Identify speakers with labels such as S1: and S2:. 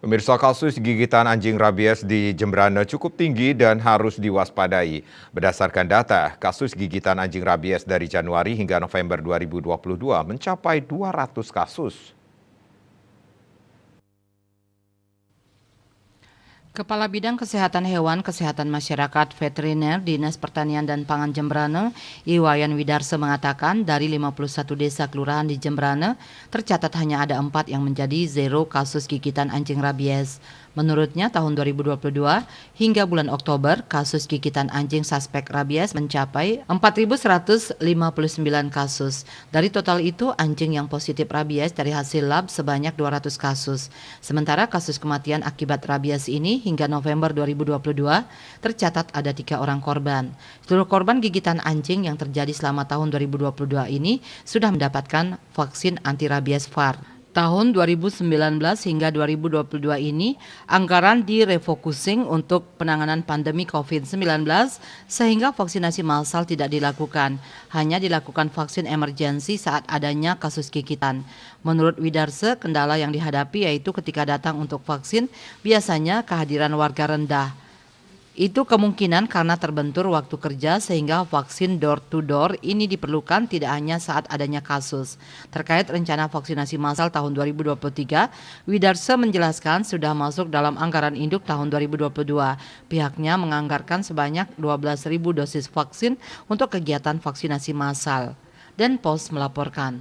S1: Pemirsa, kasus gigitan anjing rabies di Jembrana cukup tinggi dan harus diwaspadai. Berdasarkan data, kasus gigitan anjing rabies dari Januari hingga November 2022 mencapai 200 kasus.
S2: Kepala Bidang Kesehatan Hewan, Kesehatan Masyarakat Veteriner Dinas Pertanian dan Pangan Jembrana, Iwayan Widarse mengatakan dari 51 desa kelurahan di Jembrana, tercatat hanya ada 4 yang menjadi zero kasus gigitan anjing rabies. Menurutnya tahun 2022 hingga bulan Oktober, kasus gigitan anjing suspek rabies mencapai 4.159 kasus. Dari total itu, anjing yang positif rabies dari hasil lab sebanyak 200 kasus. Sementara kasus kematian akibat rabies ini hingga November 2022 tercatat ada 3 orang korban. Seluruh korban gigitan anjing yang terjadi selama tahun 2022 ini sudah mendapatkan vaksin anti rabies VAR. Tahun 2019 hingga 2022 ini, anggaran direfocusing untuk penanganan pandemi COVID-19 sehingga vaksinasi massal tidak dilakukan. Hanya dilakukan vaksin emergensi saat adanya kasus gigitan. Menurut Widarse, kendala yang dihadapi yaitu ketika datang untuk vaksin, biasanya kehadiran warga rendah. Itu kemungkinan karena terbentur waktu kerja sehingga vaksin door to door ini diperlukan tidak hanya saat adanya kasus. Terkait rencana vaksinasi massal tahun 2023, Widarse menjelaskan sudah masuk dalam anggaran induk tahun 2022. Pihaknya menganggarkan sebanyak 12.000 dosis vaksin untuk kegiatan vaksinasi massal. Dan Pos melaporkan.